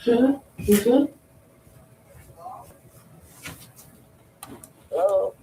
Mhm. Oh.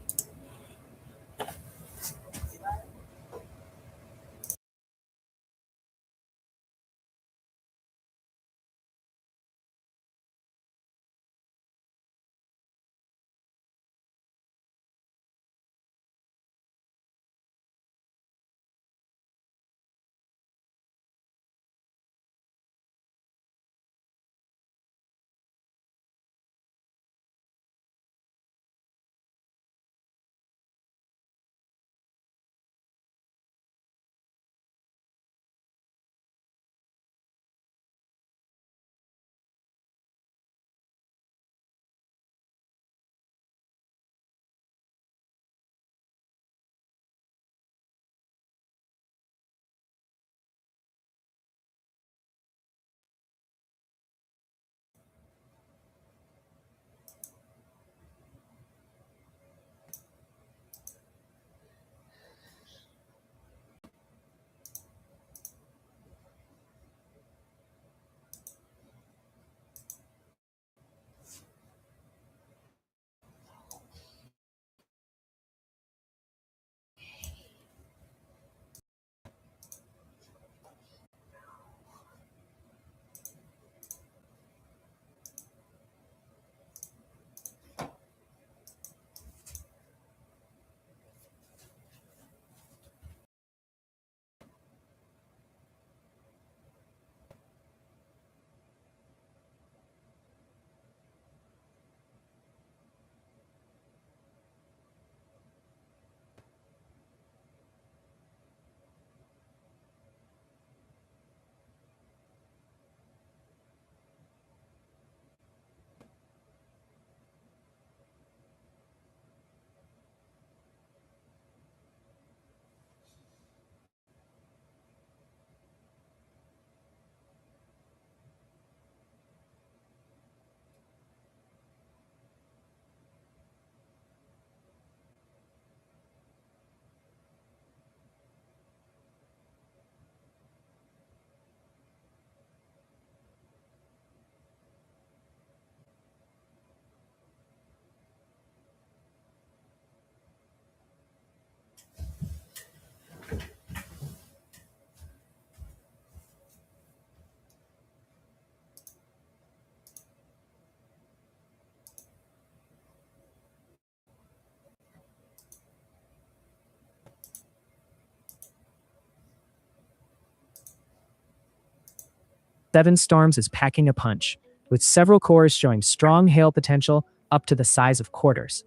7 storms is packing a punch, with several cores showing strong hail potential up to the size of quarters.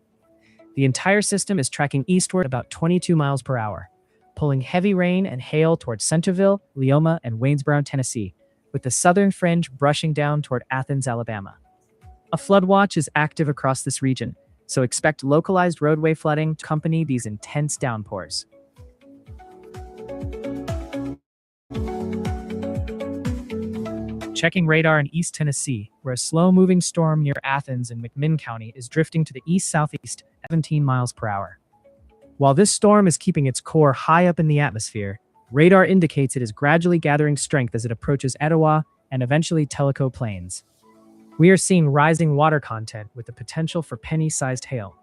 The entire system is tracking eastward about 22 miles per hour, pulling heavy rain and hail towards Centerville, Leoma, and Waynesboro, Tennessee, with the southern fringe brushing down toward Athens, Alabama. A flood watch is active across this region, so expect localized roadway flooding to accompany these intense downpours. Checking radar in East Tennessee, where a slow-moving storm near Athens in McMinn County is drifting to the east-southeast at 17 miles per hour. While this storm is keeping its core high up in the atmosphere, radar indicates it is gradually gathering strength as it approaches Etowah and eventually Tellico Plains. We are seeing rising water content with the potential for penny-sized hail.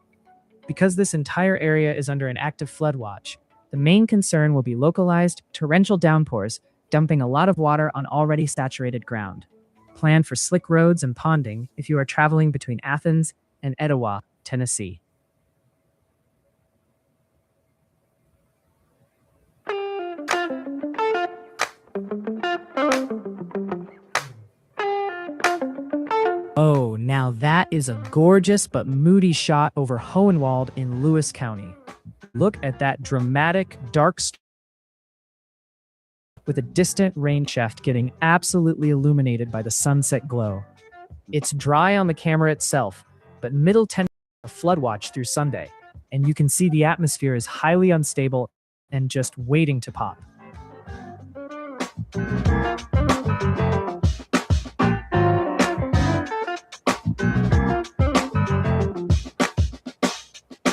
Because this entire area is under an active flood watch, the main concern will be localized torrential downpours dumping a lot of water on already saturated ground. Plan for slick roads and ponding if you are traveling between Athens and Etowah, Tennessee. Oh, now that is a gorgeous but moody shot over Hohenwald in Lewis County. Look at that dramatic, dark with a distant rain shaft getting absolutely illuminated by the sunset glow. It's dry on the camera itself, but Middle Tennessee a flood watch through Sunday, and you can see the atmosphere is highly unstable and just waiting to pop.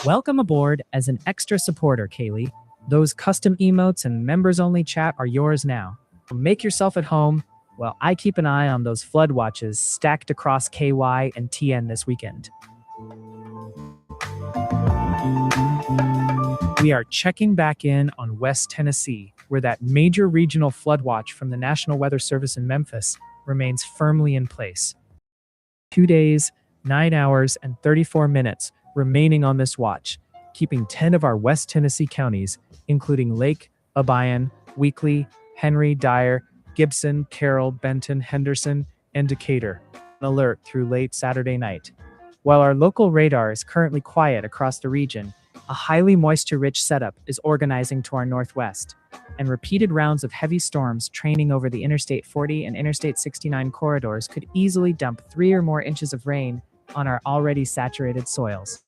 Welcome aboard as an extra supporter, Kaylee. Those custom emotes and members-only chat are yours now. Make yourself at home, Well, I keep an eye on those flood watches stacked across KY and TN this weekend. We are checking back in on West Tennessee, where that major regional flood watch from the National Weather Service in Memphis remains firmly in place. 2 days, 9 hours, and 34 minutes remaining on this watch, keeping 10 of our West Tennessee counties, including Lake, Obion, Weakley, Henry, Dyer, Gibson, Carroll, Benton, Henderson, and Decatur, on alert through late Saturday night. While our local radar is currently quiet across the region, a highly moisture-rich setup is organizing to our northwest, and repeated rounds of heavy storms training over the Interstate 40 and Interstate 69 corridors could easily dump 3 or more inches of rain on our already saturated soils.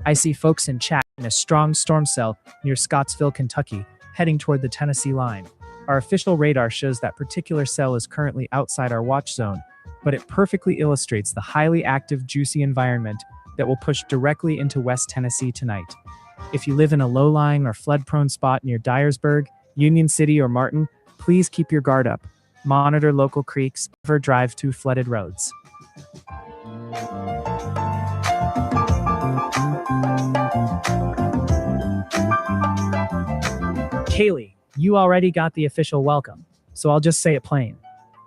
I see folks in chat in a strong storm cell near Scottsville, Kentucky, heading toward the Tennessee line. Our official radar shows that particular cell is currently outside our watch zone, but it perfectly illustrates the highly active, juicy environment that will push directly into West Tennessee tonight. If you live in a low-lying or flood-prone spot near Dyersburg, Union City, or Martin, please keep your guard up. Monitor local creeks, never drive to flooded roads. Kaylee, you already got the official welcome, so I'll just say it plain.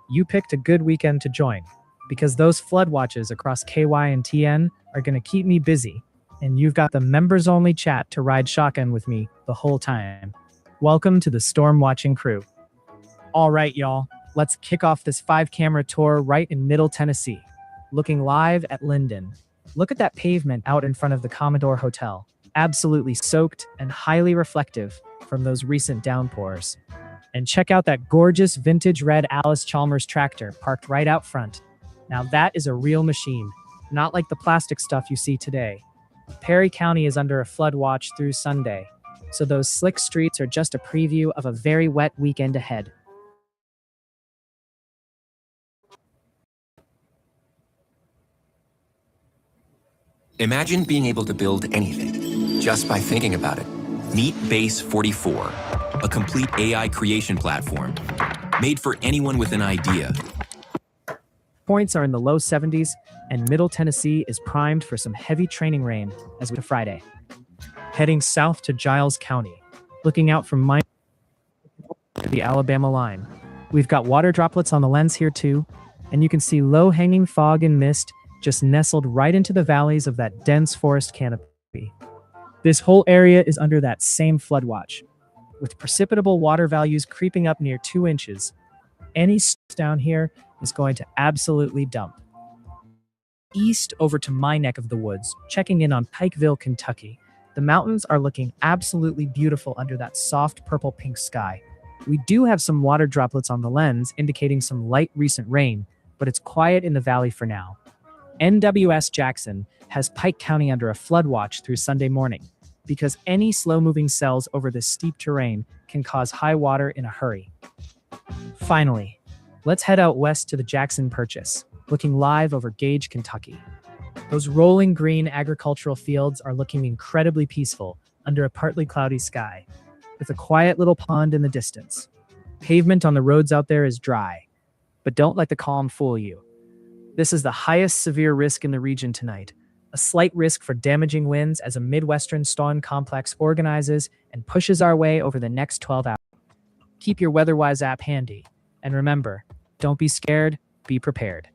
You picked a good weekend to join, because those flood watches across KY and TN are going to keep me busy, and you've got the members-only chat to ride shotgun with me the whole time. Welcome to the storm watching crew. All right, y'all, let's kick off this 5-camera tour right in Middle Tennessee, looking live at Linden. Look at that pavement out in front of the Commodore Hotel, absolutely soaked and highly reflective from those recent downpours. And check out that gorgeous vintage red Alice Chalmers tractor parked right out front. Now that is a real machine, not like the plastic stuff you see today. Perry County is under a flood watch through Sunday, so those slick streets are just a preview of a very wet weekend ahead. Imagine being able to build anything just by thinking about it. Meet Base 44, a complete AI creation platform made for anyone with an idea. Points are in the low 70s, and Middle Tennessee is primed for some heavy training rain as we to Friday. Heading south to Giles County, looking out from to the Alabama line. We've got water droplets on the lens here too, and you can see low-hanging fog and mist just nestled right into the valleys of that dense forest canopy. This whole area is under that same flood watch, with precipitable water values creeping up near 2 inches. Any down here is going to absolutely dump. East over to my neck of the woods, checking in on Pikeville, Kentucky. The mountains are looking absolutely beautiful under that soft purple-pink sky. We do have some water droplets on the lens, indicating some light recent rain, but it's quiet in the valley for now. NWS Jackson has Pike County under a flood watch through Sunday morning, because any slow-moving cells over this steep terrain can cause high water in a hurry. Finally, let's head out west to the Jackson Purchase, looking live over Gage, Kentucky. Those rolling green agricultural fields are looking incredibly peaceful under a partly cloudy sky, with a quiet little pond in the distance. Pavement on the roads out there is dry, but don't let the calm fool you. This is the highest severe risk in the region tonight, a slight risk for damaging winds as a Midwestern storm complex organizes and pushes our way over the next 12 hours. Keep your WeatherWise app handy, and remember, don't be scared, be prepared.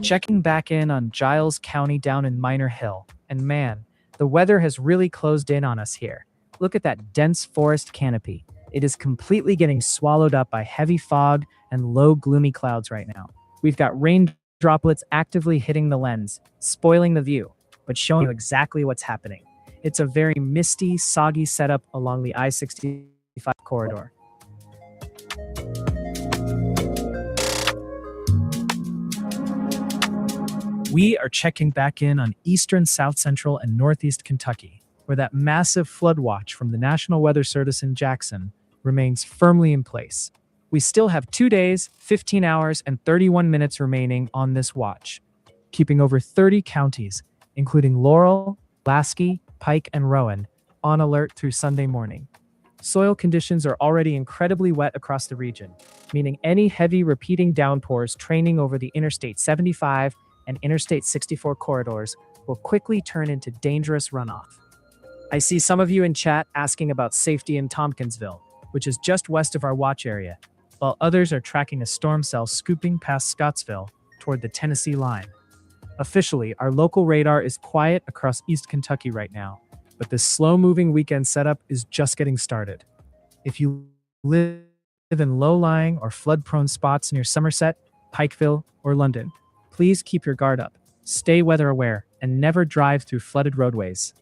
Checking back in on Giles County down in Minor Hill, and man, the weather has really closed in on us here. Look at that dense forest canopy. It is completely getting swallowed up by heavy fog and low, gloomy clouds right now. We've got rain droplets actively hitting the lens, spoiling the view, but showing you exactly what's happening. It's a very misty, soggy setup along the I-65 corridor. We are checking back in on eastern, south central, and northeast Kentucky, where that massive flood watch from the National Weather Service in Jackson remains firmly in place. We still have 2 days, 15 hours, and 31 minutes remaining on this watch, keeping over 30 counties, including Laurel, Lasky, Pike, and Rowan, on alert through Sunday morning. Soil conditions are already incredibly wet across the region, meaning any heavy repeating downpours training over the Interstate 75 and Interstate 64 corridors will quickly turn into dangerous runoff. I see some of you in chat asking about safety in Tompkinsville, which is just west of our watch area, while others are tracking a storm cell scooping past Scottsville toward the Tennessee line. Officially, our local radar is quiet across East Kentucky right now, but this slow-moving weekend setup is just getting started. If you live in low-lying or flood-prone spots near Somerset, Pikeville, or London, please keep your guard up, stay weather-aware, and never drive through flooded roadways.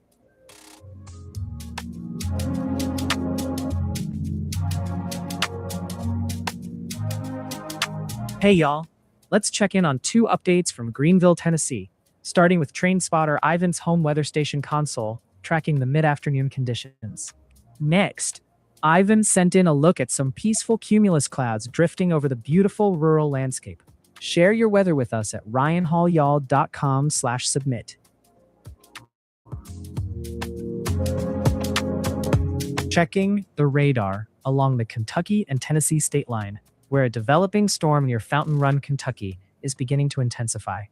Hey y'all, let's check in on 2 updates from Greenville, Tennessee, starting with train spotter Ivan's home weather station console, tracking the mid-afternoon conditions. Next, Ivan sent in a look at some peaceful cumulus clouds drifting over the beautiful rural landscape. Share your weather with us at ryanhallyall.com/submit. Checking the radar along the Kentucky and Tennessee state line, where a developing storm near Fountain Run, Kentucky, is beginning to intensify.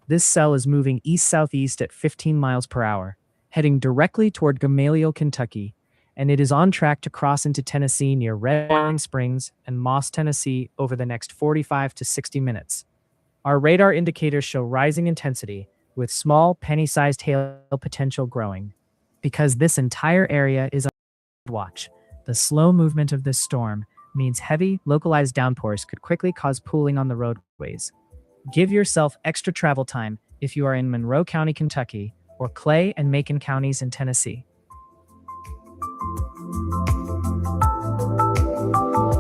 This cell is moving east-southeast at 15 miles per hour, heading directly toward Gamaliel, Kentucky, and it is on track to cross into Tennessee near Red Wine Springs and Moss, Tennessee over the next 45 to 60 minutes. Our radar indicators show rising intensity, with small, penny-sized hail potential growing. Because this entire area is on watch, the slow movement of this storm means heavy, localized downpours could quickly cause pooling on the roadways. Give yourself extra travel time if you are in Monroe County, Kentucky, or Clay and Macon counties in Tennessee.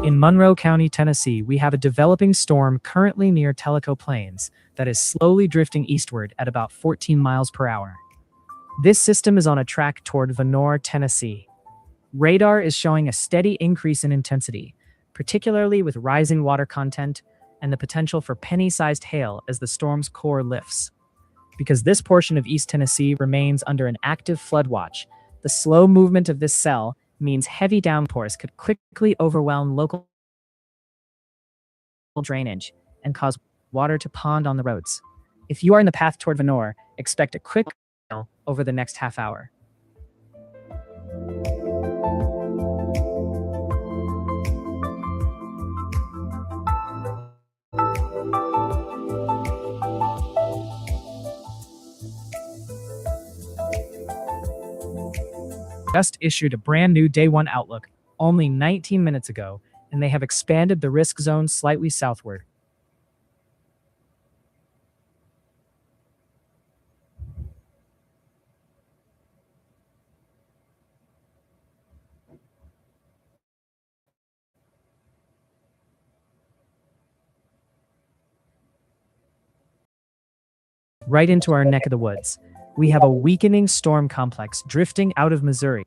In Monroe County, Tennessee, we have a developing storm currently near Tellico Plains that is slowly drifting eastward at about 14 miles per hour. This system is on a track toward Vonore, Tennessee. Radar is showing a steady increase in intensity, particularly with rising water content and the potential for penny-sized hail as the storm's core lifts. Because this portion of East Tennessee remains under an active flood watch, the slow movement of this cell means heavy downpours could quickly overwhelm local drainage and cause water to pond on the roads. If you are in the path toward Vonore, expect a quick over the next half hour. Just issued a brand new Day 1 outlook only 19 minutes ago, and they have expanded the risk zone slightly southward. Right into our neck of the woods, we have a weakening storm complex drifting out of Missouri.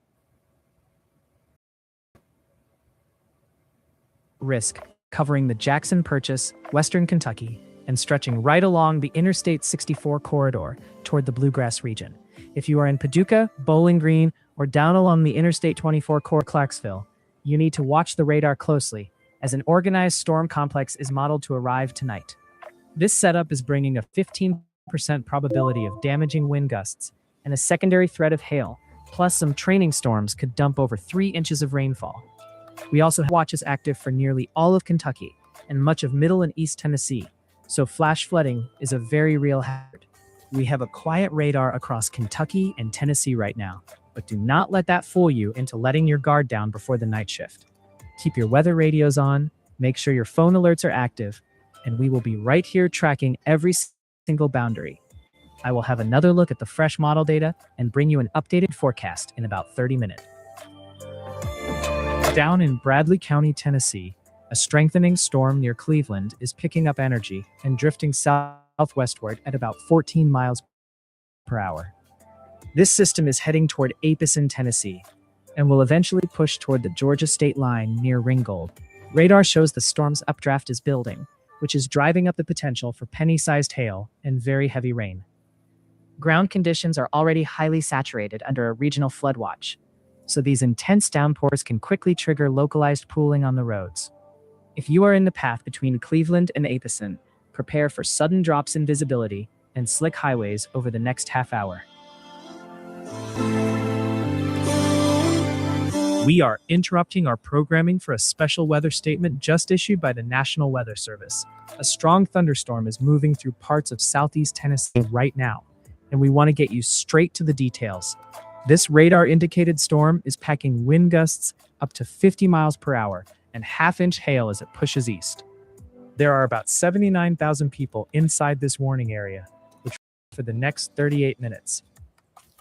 Risk covering the Jackson Purchase, western Kentucky, and stretching right along the Interstate 64 corridor toward the Bluegrass region. If you are in Paducah, Bowling Green, or down along the Interstate 24 corridor Clarksville, you need to watch the radar closely, as an organized storm complex is modeled to arrive tonight. This setup is bringing a 15% probability of damaging wind gusts and a secondary threat of hail, plus some training storms could dump over 3 inches of rainfall. We also have watches active for nearly all of Kentucky and much of Middle and East Tennessee, so flash flooding is a very real hazard. We have a quiet radar across Kentucky and Tennessee right now, but do not let that fool you into letting your guard down before the night shift. Keep your weather radios on, make sure your phone alerts are active, and we will be right here tracking every single boundary. I will have another look at the fresh model data and bring you an updated forecast in about 30 minutes. Down in Bradley County, Tennessee, a strengthening storm near Cleveland is picking up energy and drifting southwestward at about 14 miles per hour. This system is heading toward Apison, Tennessee, and will eventually push toward the Georgia state line near Ringgold. Radar shows the storm's updraft is building, which is driving up the potential for penny-sized hail and very heavy rain. Ground conditions are already highly saturated under a regional flood watch, so these intense downpours can quickly trigger localized pooling on the roads. If you are in the path between Cleveland and Apison, prepare for sudden drops in visibility and slick highways over the next half hour. We are interrupting our programming for a special weather statement just issued by the National Weather Service. A strong thunderstorm is moving through parts of southeast Tennessee right now, and we want to get you straight to the details. This radar-indicated storm is packing wind gusts up to 50 miles per hour and half-inch hail as it pushes east. There are about 79,000 people inside this warning area, which for the next 38 minutes.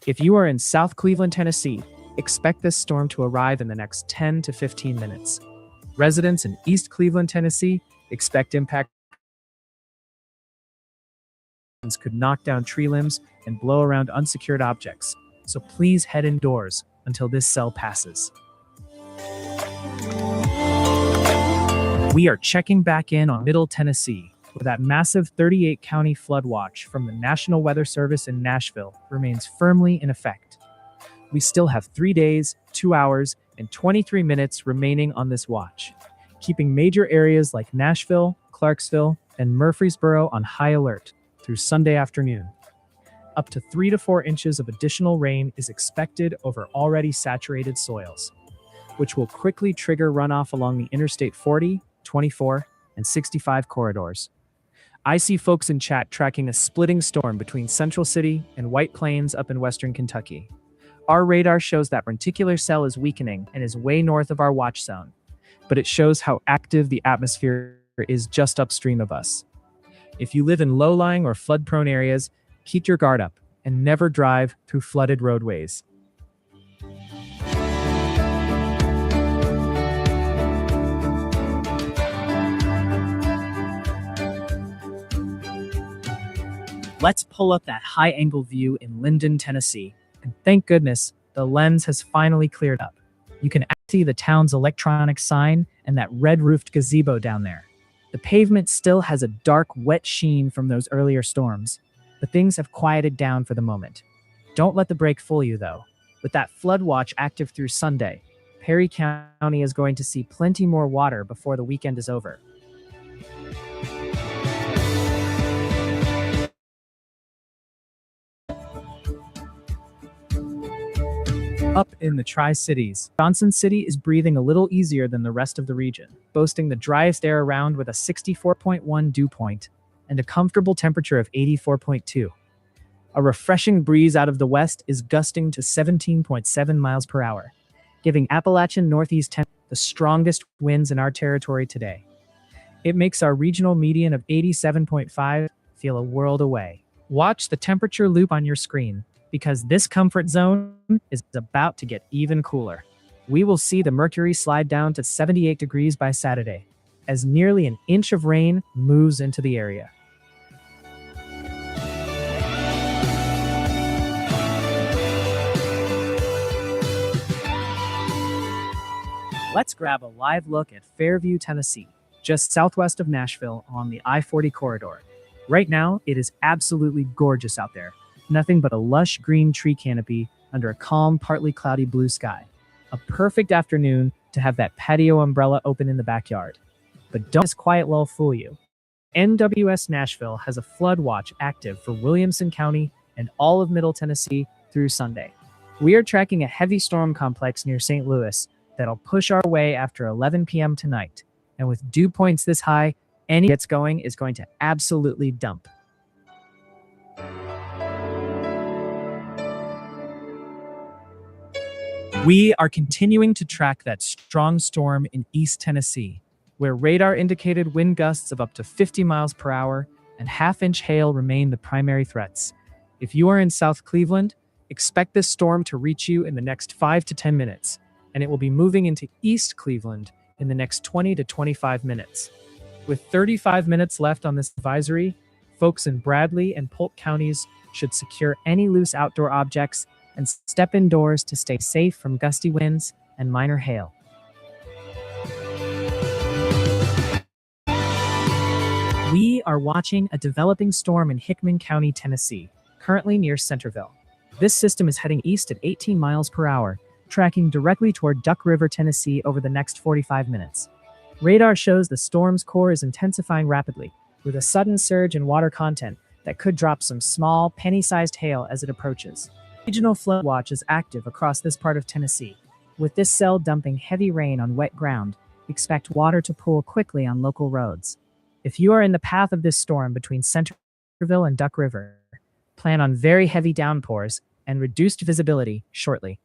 If you are in South Cleveland, Tennessee, expect this storm to arrive in the next 10 to 15 minutes. Residents in East Cleveland, Tennessee, expect impact could knock down tree limbs and blow around unsecured objects, so please head indoors until this cell passes. We are checking back in on Middle Tennessee, where that massive 38-county flood watch from the National Weather Service in Nashville remains firmly in effect. We still have 3 days, 2 hours, and 23 minutes remaining on this watch, keeping major areas like Nashville, Clarksville, and Murfreesboro on high alert through Sunday afternoon. Up to 3 to 4 inches of additional rain is expected over already saturated soils, which will quickly trigger runoff along the Interstate 40, 24, and 65 corridors. I see folks in chat tracking a splitting storm between Central City and White Plains up in western Kentucky. Our radar shows that reticular cell is weakening and is way north of our watch zone, but it shows how active the atmosphere is just upstream of us. If you live in low-lying or flood-prone areas, keep your guard up and never drive through flooded roadways. Let's pull up that high-angle view in Linden, Tennessee. And thank goodness, the lens has finally cleared up. You can see the town's electronic sign and that red-roofed gazebo down there. The pavement still has a dark, wet sheen from those earlier storms, but things have quieted down for the moment. Don't let the break fool you, though. With that flood watch active through Sunday, Perry County is going to see plenty more water before the weekend is over. Up in the Tri-Cities, Johnson City is breathing a little easier than the rest of the region, boasting the driest air around with a 64.1 dew point and a comfortable temperature of 84.2. A refreshing breeze out of the west is gusting to 17.7 miles per hour, giving Appalachian Northeast the strongest winds in our territory today. It makes our regional median of 87.5 feel a world away. Watch the temperature loop on your screen, because this comfort zone is about to get even cooler. We will see the mercury slide down to 78 degrees by Saturday, as nearly an inch of rain moves into the area. Let's grab a live look at Fairview, Tennessee, just southwest of Nashville on the I-40 corridor. Right now, it is absolutely gorgeous out there. Nothing but a lush green tree canopy under a calm, partly cloudy blue sky. A perfect afternoon to have that patio umbrella open in the backyard. But don't let this quiet lull fool you. NWS Nashville has a flood watch active for Williamson County and all of Middle Tennessee through Sunday. We are tracking a heavy storm complex near St. Louis that'll push our way after 11 p.m. tonight. And with dew points this high, any gets going is going to absolutely dump. We are continuing to track that strong storm in East Tennessee, where radar indicated wind gusts of up to 50 miles per hour and half-inch hail remain the primary threats. If you are in South Cleveland, expect this storm to reach you in the next 5 to 10 minutes, and it will be moving into East Cleveland in the next 20 to 25 minutes. With 35 minutes left on this advisory, folks in Bradley and Polk counties should secure any loose outdoor objects and step indoors to stay safe from gusty winds and minor hail. We are watching a developing storm in Hickman County, Tennessee, currently near Centerville. This system is heading east at 18 miles per hour tracking directly toward Duck River, Tennessee over the next 45 minutes. Radar shows the storm's core is intensifying rapidly, with a sudden surge in water content that could drop some small, penny-sized hail as it approaches. Regional flood watch is active across this part of Tennessee. With this cell dumping heavy rain on wet ground, expect water to pool quickly on local roads. If you are in the path of this storm between Centerville and Duck River, plan on very heavy downpours and reduced visibility shortly.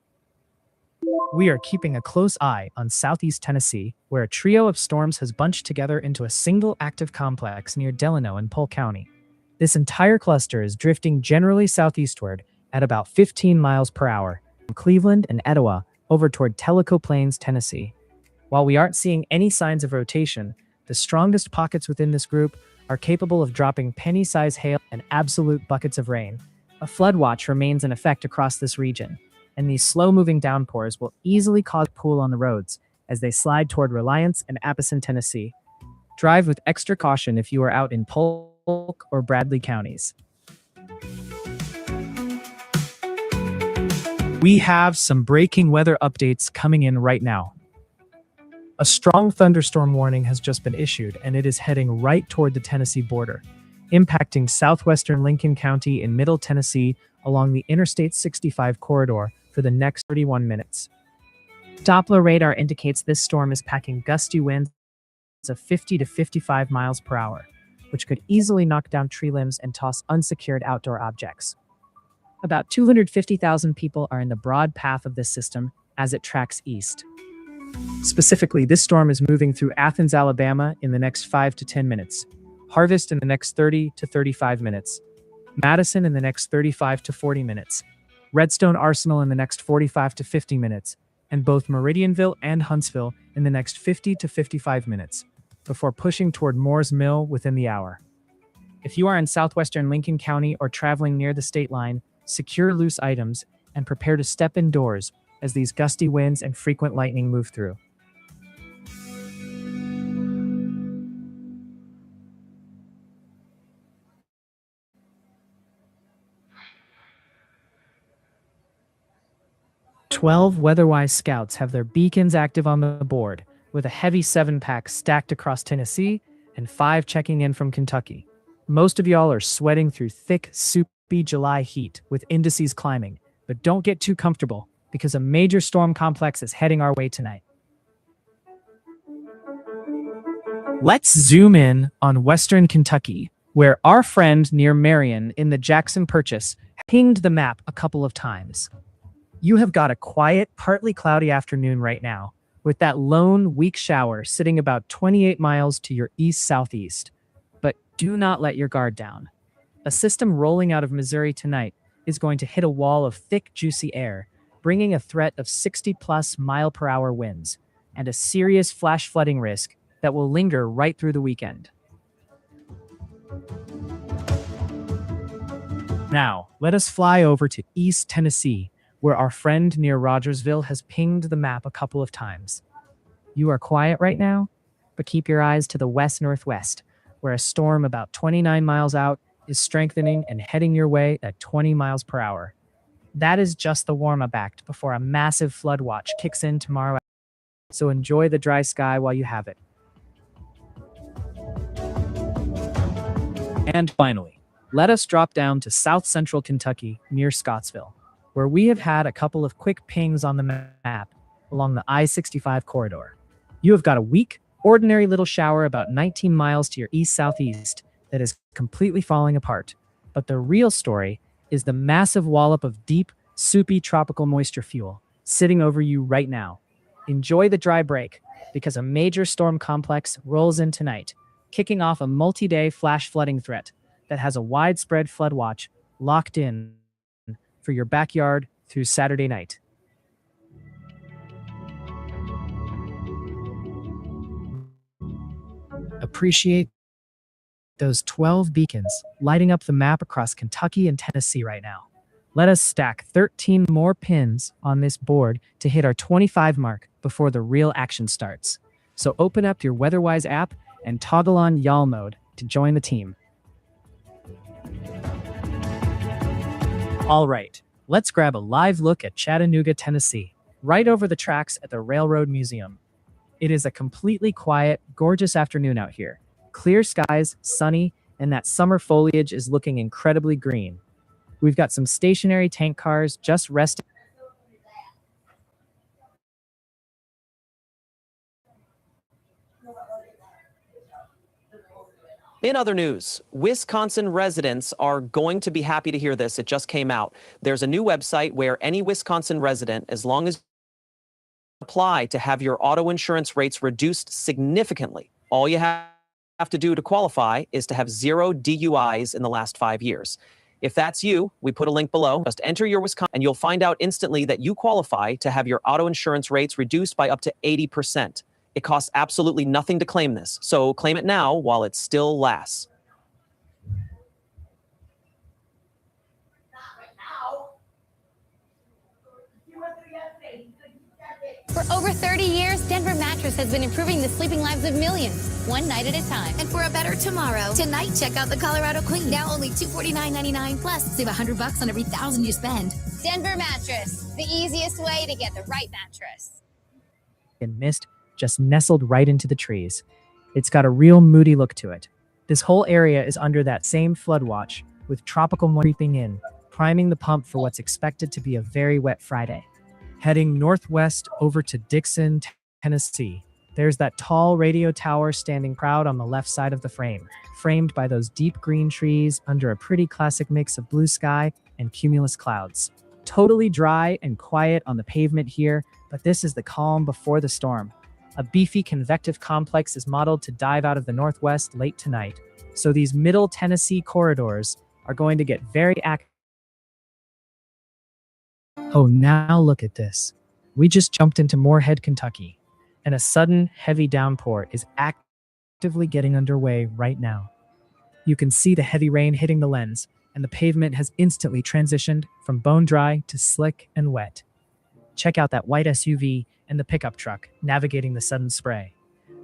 We are keeping a close eye on southeast Tennessee, where a trio of storms has bunched together into a single active complex near Delano and Polk County. This entire cluster is drifting generally southeastward at about 15 miles per hour from Cleveland and Etowah over toward Tellico Plains, Tennessee. While we aren't seeing any signs of rotation, the strongest pockets within this group are capable of dropping penny-sized hail and absolute buckets of rain. A flood watch remains in effect across this region, and these slow-moving downpours will easily cause pool on the roads as they slide toward Reliance and Appleton, Tennessee. Drive with extra caution if you are out in Polk or Bradley counties. We have some breaking weather updates coming in right now. A strong thunderstorm warning has just been issued, and it is heading right toward the Tennessee border, impacting southwestern Lincoln County in Middle Tennessee along the Interstate 65 corridor for the next 31 minutes. Doppler radar indicates this storm is packing gusty winds of 50 to 55 miles per hour, which could easily knock down tree limbs and toss unsecured outdoor objects. About 250,000 people are in the broad path of this system as it tracks east. Specifically, this storm is moving through Athens, Alabama in the next 5 to 10 minutes, Harvest in the next 30 to 35 minutes, Madison in the next 35 to 40 minutes, Redstone Arsenal in the next 45 to 50 minutes, and both Meridianville and Huntsville in the next 50 to 55 minutes, before pushing toward Moore's Mill within the hour. If you are in southwestern Lincoln County or traveling near the state line, secure loose items and prepare to step indoors as these gusty winds and frequent lightning move through. "12 WeatherWise scouts have their beacons active on the board, with a heavy 7-pack stacked across Tennessee and 5 checking in from Kentucky. Most of y'all are sweating through thick, soupy July heat with indices climbing, but don't get too comfortable because a major storm complex is heading our way tonight." Let's zoom in on western Kentucky, where our friend near Marion in the Jackson Purchase pinged the map a couple of times. You have got a quiet, partly cloudy afternoon right now, with that lone, weak shower sitting about 28 miles to your east-southeast. But do not let your guard down. A system rolling out of Missouri tonight is going to hit a wall of thick, juicy air, bringing a threat of 60-plus mile-per-hour winds, and a serious flash flooding risk that will linger right through the weekend. Now, let us fly over to East Tennessee, where our friend near Rogersville has pinged the map a couple of times. You are quiet right now, but keep your eyes to the west-northwest, where a storm about 29 miles out is strengthening and heading your way at 20 miles per hour. That is just the warm-up act before a massive flood watch kicks in tomorrow. So enjoy the dry sky while you have it. And finally, let us drop down to south central Kentucky near Scottsville, where we have had a couple of quick pings on the map along the I-65 corridor. You have got a weak, ordinary little shower about 19 miles to your east-southeast that is completely falling apart. But the real story is the massive wallop of deep, soupy tropical moisture fuel sitting over you right now. Enjoy the dry break, because a major storm complex rolls in tonight, kicking off a multi-day flash flooding threat that has a widespread flood watch locked in for your backyard through Saturday night. Appreciate those 12 beacons lighting up the map across Kentucky and Tennessee right now. Let us stack 13 more pins on this board to hit our 25 mark before the real action starts. So open up your WeatherWise app and toggle on Y'all mode to join the team. All right, let's grab a live look at Chattanooga, Tennessee, right over the tracks at the Railroad Museum. It is a completely quiet, gorgeous afternoon out here. Clear skies, sunny, and that summer foliage is looking incredibly green. We've got some stationary tank cars just resting. In other news, Wisconsin residents are going to be happy to hear this. It just came out. There's a new website where any Wisconsin resident, as long as you apply to have your auto insurance rates reduced significantly, all you have to do to qualify is to have 0 DUIs in the last 5 years. If that's you, we put a link below. Just enter your Wisconsin and you'll find out instantly that you qualify to have your auto insurance rates reduced by up to 80%. It costs absolutely nothing to claim this, so claim it now while it still lasts. For over 30 years, Denver Mattress has been improving the sleeping lives of millions, one night at a time. And for a better tomorrow, tonight check out the Colorado Queen. Now only $249.99 plus save $100 on every 1,000 you spend. Denver Mattress, the easiest way to get the right mattress. And mist just nestled right into the trees. It's got a real moody look to it. This whole area is under that same flood watch, with tropical moisture creeping in, priming the pump for what's expected to be a very wet Friday. Heading northwest over to Dixon, Tennessee, there's that tall radio tower standing proud on the left side of the frame, framed by those deep green trees under a pretty classic mix of blue sky and cumulus clouds. Totally dry and quiet on the pavement here, but this is the calm before the storm. A beefy convective complex is modeled to dive out of the northwest late tonight, so these middle Tennessee corridors are going to get very active. Oh, now look at this. We just jumped into Moorhead, Kentucky, and a sudden heavy downpour is actively getting underway right now. You can see the heavy rain hitting the lens, and the pavement has instantly transitioned from bone dry to slick and wet. Check out that white SUV and the pickup truck navigating the sudden spray.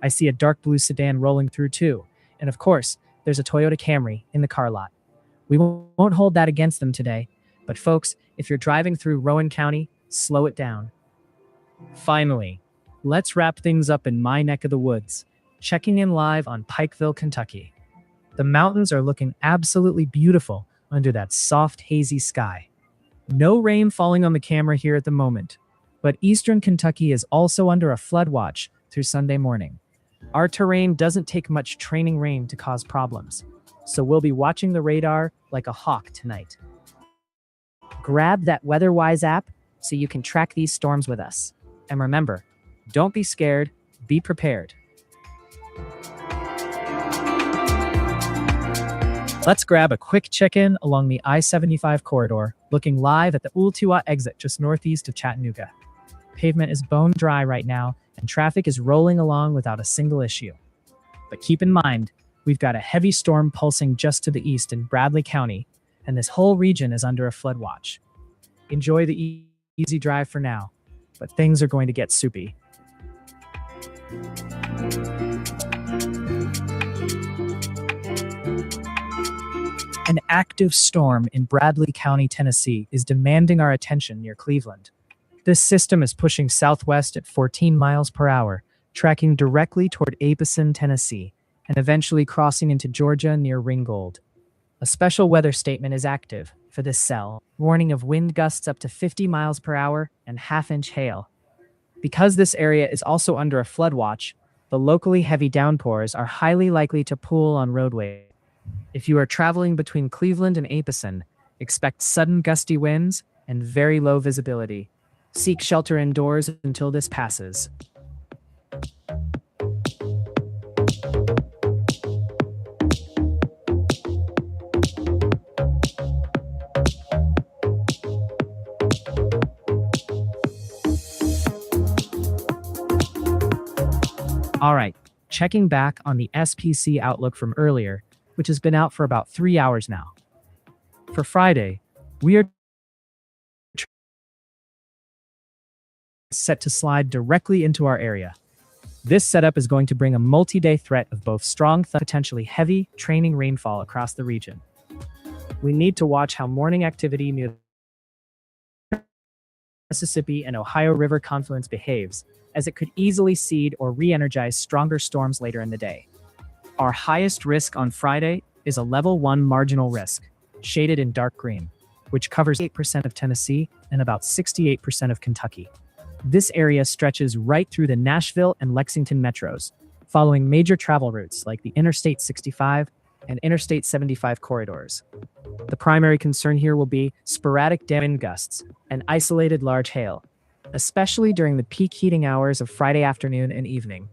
I see a dark blue sedan rolling through too, and of course, there's a Toyota Camry in the car lot. We won't hold that against them today, but folks, if you're driving through Rowan County, slow it down. Finally, let's wrap things up in my neck of the woods, checking in live on Pikeville, Kentucky. The mountains are looking absolutely beautiful under that soft, hazy sky. No rain falling on the camera here at the moment, but eastern Kentucky is also under a flood watch through Sunday morning. Our terrain doesn't take much training rain to cause problems, so we'll be watching the radar like a hawk tonight. Grab that WeatherWise app so you can track these storms with us. And remember, don't be scared, be prepared. Let's grab a quick check-in along the I-75 corridor, looking live at the Ultiwa exit just northeast of Chattanooga. Pavement is bone dry right now, and traffic is rolling along without a single issue. But keep in mind, we've got a heavy storm pulsing just to the east in Bradley County, and this whole region is under a flood watch. Enjoy the easy drive for now, but things are going to get soupy. An active storm in Bradley County, Tennessee is demanding our attention near Cleveland. This system is pushing southwest at 14 miles per hour, tracking directly toward Apison, Tennessee, and eventually crossing into Georgia near Ringgold. A special weather statement is active for this cell, warning of wind gusts up to 50 miles per hour and half-inch hail. Because this area is also under a flood watch, the locally heavy downpours are highly likely to pool on roadways. If you are traveling between Cleveland and Apison, expect sudden gusty winds and very low visibility. Seek shelter indoors until this passes. All right, checking back on the SPC outlook from earlier, which has been out for about 3 hours now. For Friday, we are set to slide directly into our area. This setup is going to bring a multi-day threat of both strong, potentially heavy, training rainfall across the region. We need to watch how morning activity near Mississippi and Ohio River confluence behaves, as it could easily seed or re-energize stronger storms later in the day. Our highest risk on Friday is a level 1 marginal risk, shaded in dark green, which covers 8% of Tennessee and about 68% of Kentucky. This area stretches right through the Nashville and Lexington metros, following major travel routes like the Interstate 65 and Interstate 75 corridors. The primary concern here will be sporadic wind gusts and isolated large hail, especially during the peak heating hours of Friday afternoon and evening.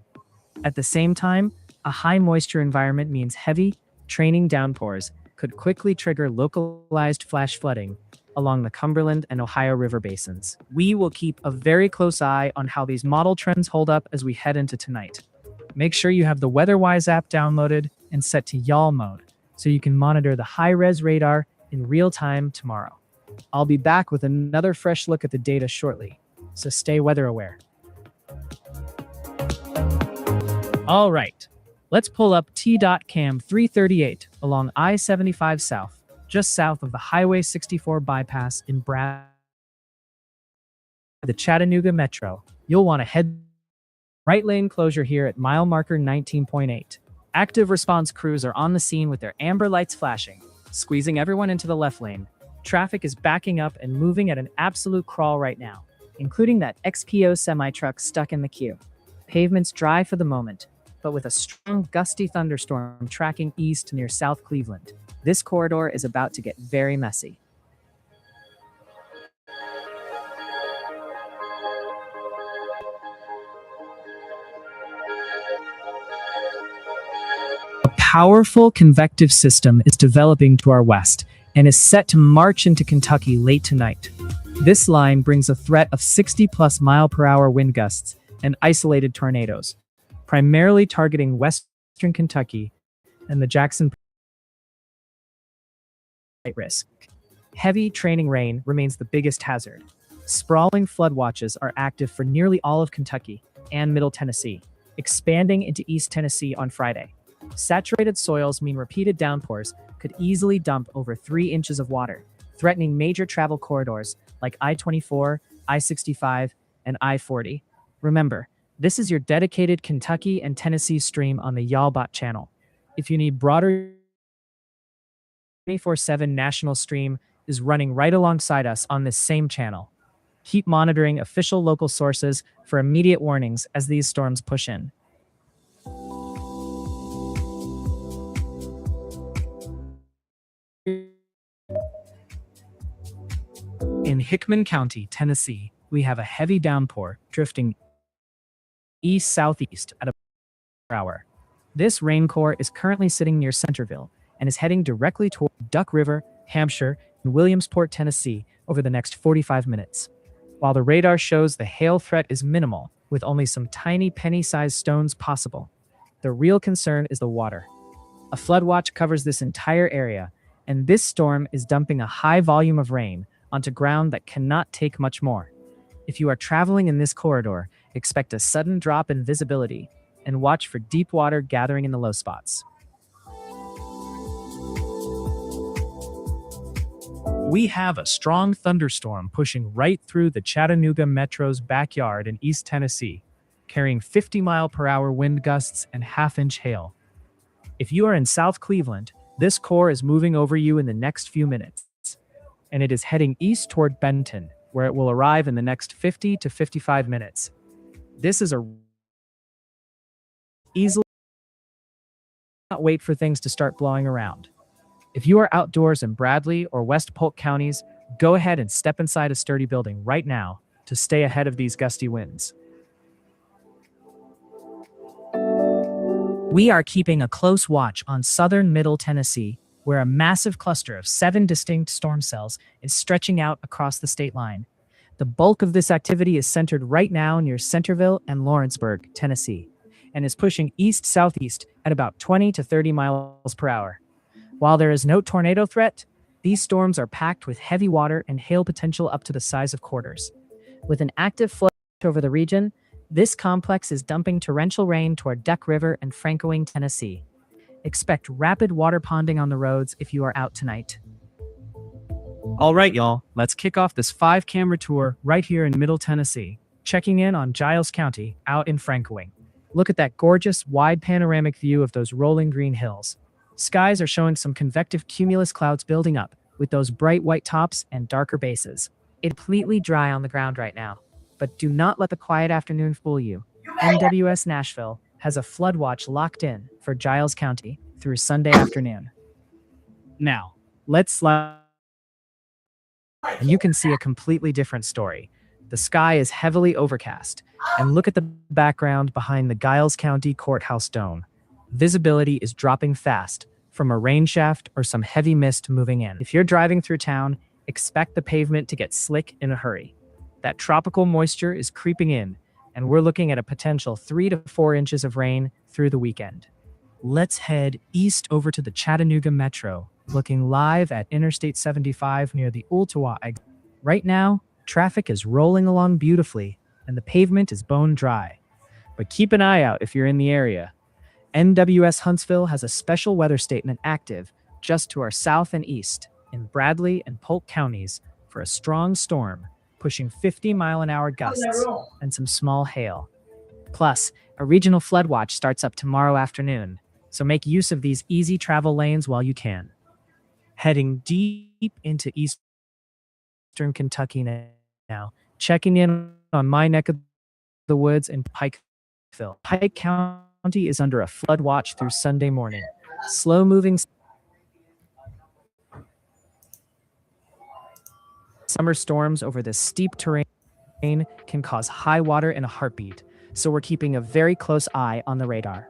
At the same time, a high moisture environment means heavy, training downpours could quickly trigger localized flash flooding along the Cumberland and Ohio River basins. We will keep a very close eye on how these model trends hold up as we head into tonight. Make sure you have the WeatherWise app downloaded and set to y'all mode so you can monitor the high-res radar in real time tomorrow. I'll be back with another fresh look at the data shortly, so stay weather aware. All right, let's pull up T.Cam 338 along I-75 South, just south of the Highway 64 bypass in the Chattanooga Metro. You'll want to head right lane closure here at mile marker 19.8. Active response crews are on the scene with their amber lights flashing, squeezing everyone into the left lane. Traffic is backing up and moving at an absolute crawl right now, including that XPO semi-truck stuck in the queue. Pavement's dry for the moment, but with a strong gusty thunderstorm tracking east near South Cleveland, this corridor is about to get very messy. A powerful convective system is developing to our west and is set to march into Kentucky late tonight. This line brings a threat of 60+ mile-per-hour wind gusts and isolated tornadoes, primarily targeting western Kentucky and the Jackson risk. Heavy training rain remains the biggest hazard. Sprawling flood watches are active for nearly all of Kentucky and Middle Tennessee, expanding into East Tennessee on Friday. Saturated soils mean repeated downpours could easily dump over 3 inches of water, threatening major travel corridors like I-24, I-65, and I-40. Remember, this is your dedicated Kentucky and Tennessee stream on the YallBot channel. If you need broader 24/7 national stream is running right alongside us on this same channel. Keep monitoring official local sources for immediate warnings as these storms push in. In Hickman County, Tennessee, we have a heavy downpour drifting east-southeast at a per hour. This rain core is currently sitting near Centerville and is heading directly toward Duck River, Hampshire, and Williamsport, Tennessee over the next 45 minutes. While the radar shows the hail threat is minimal, with only some tiny penny-sized stones possible, the real concern is the water. A flood watch covers this entire area, and this storm is dumping a high volume of rain onto ground that cannot take much more. If you are traveling in this corridor, expect a sudden drop in visibility and watch for deep water gathering in the low spots. We have a strong thunderstorm pushing right through the Chattanooga Metro's backyard in East Tennessee, carrying 50-mile-per-hour wind gusts and half-inch hail. If you are in South Cleveland, this core is moving over you in the next few minutes, and it is heading east toward Benton, where it will arrive in the next 50 to 55 minutes. This is a easily not wait for things to start blowing around. If you are outdoors in Bradley or West Polk counties, go ahead and step inside a sturdy building right now to stay ahead of these gusty winds. We are keeping a close watch on southern Middle Tennessee, where a massive cluster of 7 distinct storm cells is stretching out across the state line. The bulk of this activity is centered right now near Centerville and Lawrenceburg, Tennessee, and is pushing east-southeast at about 20 to 30 miles per hour. While there is no tornado threat, these storms are packed with heavy water and hail potential up to the size of quarters. With an active flood over the region, this complex is dumping torrential rain toward Duck River and Francoing, Tennessee. Expect rapid water ponding on the roads if you are out tonight. All right, y'all, let's kick off this 5-camera tour right here in Middle Tennessee, checking in on Giles County out in Frankwing. Look at that gorgeous, wide panoramic view of those rolling green hills. Skies are showing some convective cumulus clouds building up, with those bright white tops and darker bases. It's completely dry on the ground right now, but do not let the quiet afternoon fool you. NWS Nashville has a flood watch locked in for Giles County through Sunday afternoon. Now, let's slide, and you can see a completely different story. The sky is heavily overcast, and look at the background behind the Giles County Courthouse dome. Visibility is dropping fast from a rain shaft or some heavy mist moving in. If you're driving through town, expect the pavement to get slick in a hurry. That tropical moisture is creeping in, and we're looking at a potential 3 to 4 inches of rain through the weekend. Let's head east over to the Chattanooga Metro, looking live at Interstate 75 near the Ooltewah exit. Right now, traffic is rolling along beautifully, and the pavement is bone dry. But keep an eye out if you're in the area. NWS Huntsville has a special weather statement active just to our south and east in Bradley and Polk counties for a strong storm pushing 50-mile-an-hour gusts and some small hail. Plus, a regional flood watch starts up tomorrow afternoon, so make use of these easy travel lanes while you can. Heading deep into eastern Kentucky now, checking in on my neck of the woods in Pikeville. Pike County is under a flood watch through Sunday morning. Slow-moving summer storms over this steep terrain can cause high water in a heartbeat, so we're keeping a very close eye on the radar.